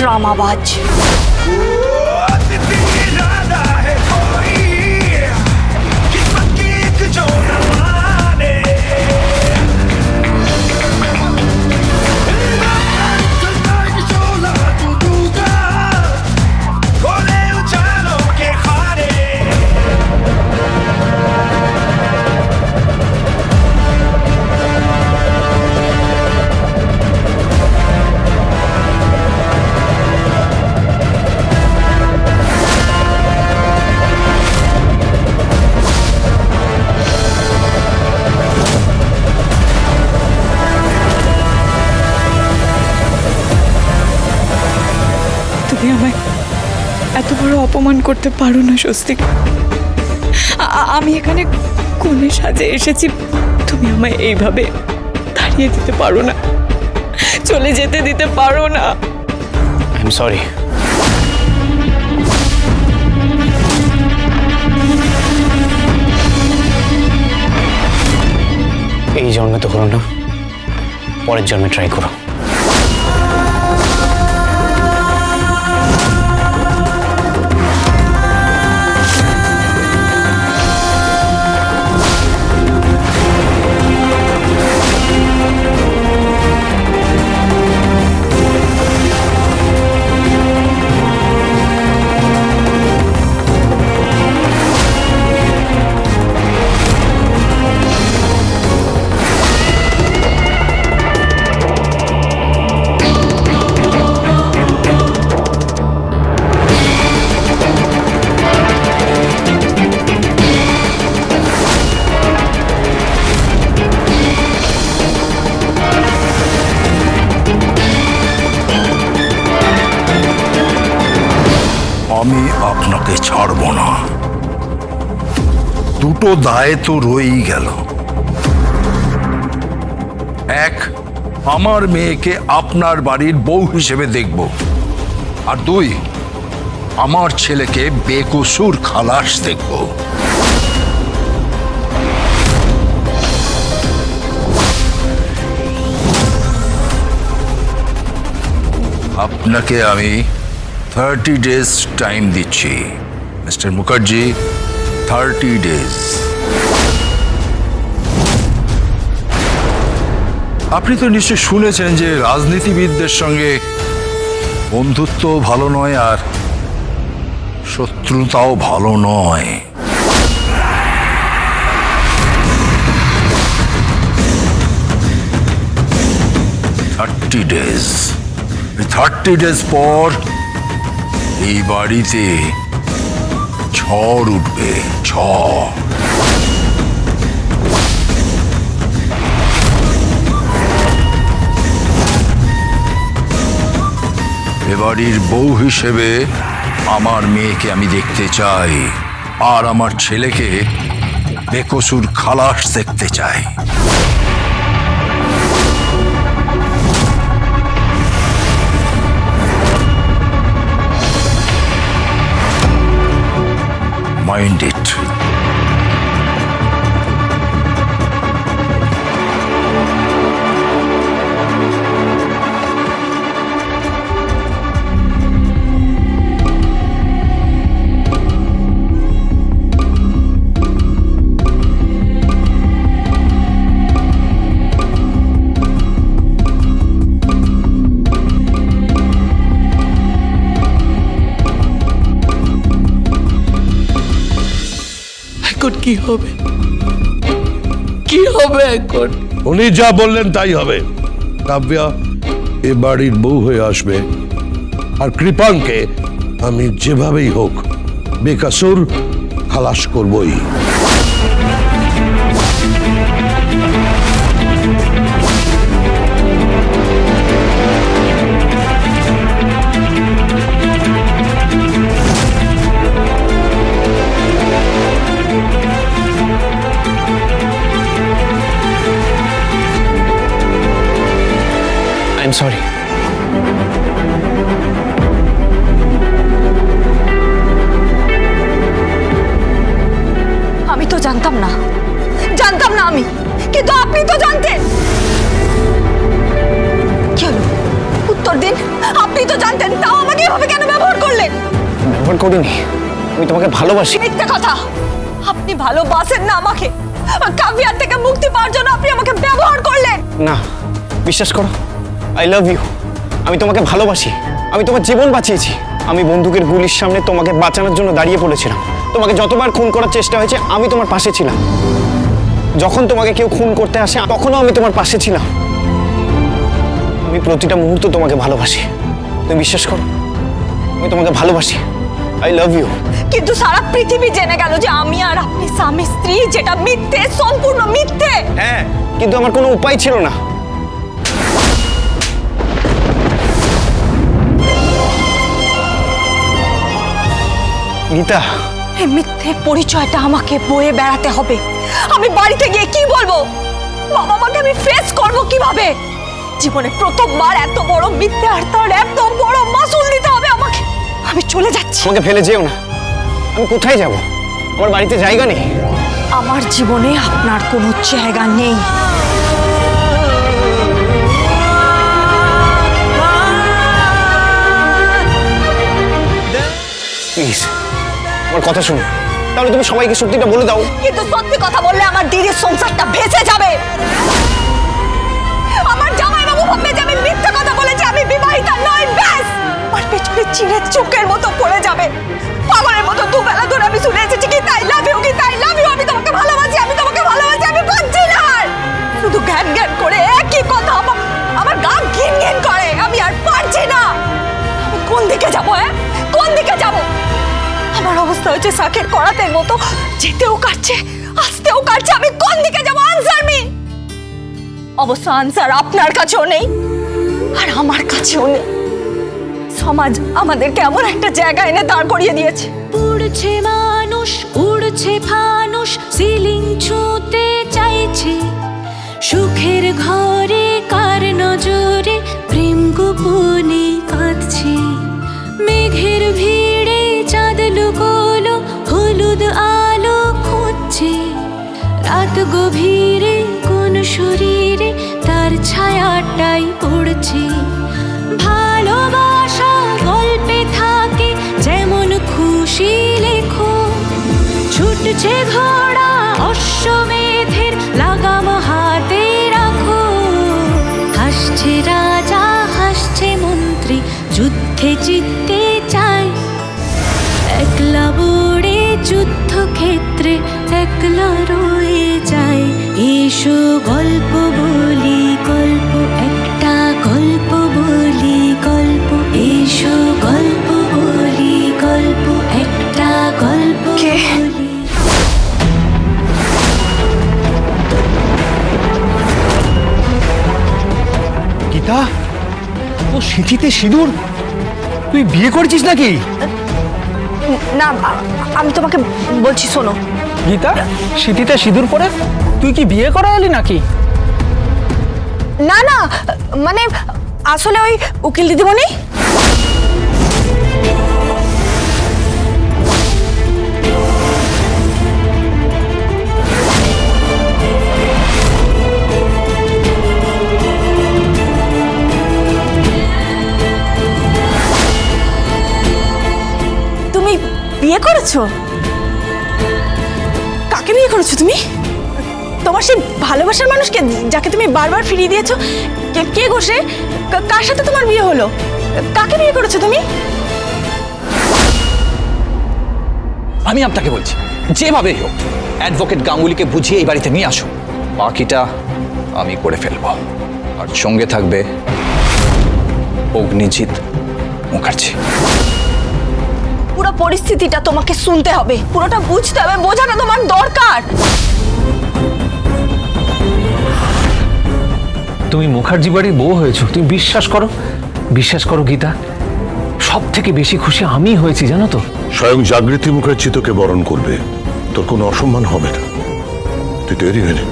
ड्रामाबाज। তুমি আমায় এত বড় অপমান করতে পারো না স্বস্তিক। আমি এখানে কোণে সাজে এসেছি, তুমি আমায় এইভাবে তাড়িয়ে দিতে পারো না, চলে যেতে দিতে পারো না। I am sorry. এই জন্মে তো হলো না, পরের জন্মে ট্রাই করো। আমি আপনাকে ছাড়ব না। দুটো দায় তো রয়েই গেল। এক, আমার মেয়েকে আপনার বাড়ির বউ হিসেবে দেখব, আর দুই, আমার ছেলেকে বেকসুর খালাস দেখব। আপনাকে আমি 30 ডেজ টাইম দিচ্ছি মিস্টার মুখার্জি, 30 ডেজ। আপনি তো নিশ্চয় শুনেছেন যে রাজনীতিবিদদের সঙ্গে বন্ধুত্ব ভালো নয় আর শত্রুতাও ভালো নয়। ডেজ 30 ডেজ পর এই বাড়িতে ঝড় উঠবে, ঝড়। এ বাড়ির বউ হিসেবে আমার মেয়েকে আমি দেখতে চাই, আর আমার ছেলেকে বেকসুর খালাস দেখতে চাই। Mind it. এখন কি হবে, কি হবে এখন? উনি যা বললেন তাই হবে। কাব্যা এ বাড়ির বউ হয়ে আসবে, আর কৃপানকে আমি যেভাবেই হোক বেকসুর খালাস করবই। I'm sorry. আমি তো জানতাম না আমি, কিন্তু আপনি তো জানতেন। কি হলো? উত্তর দিন। আপনি তো জানতেন, তাও করিনি, আমি তোমাকে ভালোবাসি। মিথ্যে কথা। আপনি ভালোবাসেন না আমাকে। কাবিয়ার থেকে মুক্তি পাওয়ার জন্য আপনি আমাকে ব্যবহার করলেন। না, বিশ্বাস করো, আই লাভ ইউ। আমি তোমাকে ভালোবাসি, আমি তোমার জীবন বাঁচিয়েছি। আমি বন্দুকের গুলির সামনে তোমাকে বাঁচানোর জন্য দাঁড়িয়ে পড়েছিলাম। তোমাকে যতবার খুন করার চেষ্টা হয়েছে আমি তোমার পাশে ছিলাম। যখন তোমাকে কেউ খুন করতে আসে তখনও আমি তোমার পাশে ছিলাম। আমি প্রতিটা মুহূর্ত তোমাকে ভালোবাসি, তুমি বিশ্বাস করো, আমি তোমাকে ভালোবাসি। I love you. কিন্তু সারা পৃথিবী জেনে গেল যে আমি আর আপনি স্বামী স্ত্রী, যেটা মিথ্যে, সম্পূর্ণ মিথ্যে। হ্যাঁ, কিন্তু আমার কোনো উপায় ছিল না। গীতা, এই মিথ্যে পরিচয়টা আমাকে বয়ে বেড়াতে হবে। আমি বাড়িতে গিয়ে কি বলবো? বাবা মাকে আমি ফেস করব কিভাবে? জীবনে প্রথমবার এত বড় মিথ্যে আর তার এত বড় মাসুল দিতে হবে আমাকে। আমি চলে যাচ্ছি। আমাকে ফেলে যেও না। আমি কোথায় যাব? আমার বাড়িতে জায়গা নেই। আমার জীবনে আপনার কোনো জায়গা নেই। প্লিজ আমার কথা শুনো, তাহলে তুমি সবাইকে সত্যিটা বলে দাও। কিন্তু সত্যি কথা বললে আমার দিদির সংসারটা ভেসে যাবে। আমার জামাইবাবু ভাববে যে আমি মিথ্যে কথা বলেছি, আমি বিবাহিতা নই। ব্যাস, আমার পেছনে চিড়ে চোখের মতো পড়ে যাবে। পাগলের মতো দুবেলা ধরে আমি শুনে এসেছি কি তাই লাভ ইউ, কি তাই লাভ ইউ, আমি তোমাকে ভালোবাসি, আমি তোমাকে ভালোবাসি। আমি পাচ্ছি না আর। শুধু জ্ঞান জ্ঞান করে একই কথা আমার গা ঘিন ঘিন করে। আমি আর পারছি না। আমি কোন দিকে যাবো? কোন দিকে যাবো? আমার অবস্থা হচ্ছে শাকের করাতের মতো, যেতেও কাটছে আসতেও কাটছে। আমি কোন দিকে যাবো? Answer me. অবশ্য আনসার আপনার কাছেও নেই আর আমার কাছেও নেই। সমাজ আমাদেরকে এমন একটা জায়গা এনে দাঁড় করিয়ে দিয়েছে। উড়ছে মানুষ, উড়ছে ফানুষ, সিলিং ছুঁতে চাইছে। সুখের ঘরে কার নজরে প্রেম গোপনে কাঁদছে। মেঘের ভিড়ে চাঁদ লুকোলো, হলুদ আলো খুঁজছে। রাত গভীরে কোন শরীরে তার ছায়াটাই পড়ছে। ভালোবাসা গল্পে থাকে যেমন খুশি লেখো। ছুটছে ঘোড়া অশ্বমেধের লাগাম হাতে রাখো। হাসছে রাজা, হাসছে মন্ত্রী, যুদ্ধে জিততে চায়। একলা বড়ে যুদ্ধক্ষেত্রে একলা রয়ে যায়। এসো গল্প বলি গল্প, একটা গল্প বলি গল্প। এসো গল্প বলি গল্প, একটা গল্প বলি। গীতা, ও সিঁথিতে সিঁদুর? তুই বিয়ে করেছিস নাকি? না, আমি তোমাকে বলছি শোনো। গীতা, সিঁথিতে সিঁদুর পরে তুই কি বিয়ে করা এলি নাকি? না না, মানে আসলে ওই উকিল দিদিমণি। তুমি বিয়ে করেছো? কাকে বিয়ে করেছো তুমি? তোমার সেই ভালোবাসার মানুষকে যাকে তুমি বারবার ফিরিয়ে দিয়েছো, কে গো সে? কার সাথে তোমার বিয়ে হলো? কাকে বিয়ে করেছো তুমি? আমি আপনাকে বলছি, যেভাবেই হোক অ্যাডভোকেট গাঙ্গুলিকে বুঝিয়ে এই বাড়িতে নিয়ে আসো। বাকিটা আমি করে ফেলবো। আর সঙ্গে থাকবে অগ্নিজিৎ মুখার্জি। পুরো পরিস্থিতিটা তোমাকে শুনতে হবে, পুরোটা বুঝতে হবে, বোঝাটা তোমার দরকার। তুমি মুখার্জি বাড়ির বউ হয়েছো, তুমি বিশ্বাস করো, বিশ্বাস করো গীতা, সব থেকে বেশি খুশি আমি হয়েছি জানো তো। স্বয়ং জাগৃতি মুখার্জি তোকে বরণ করবে, তোর কোনো অসম্মান হবে না। তুই তৈরি হয়ে নে।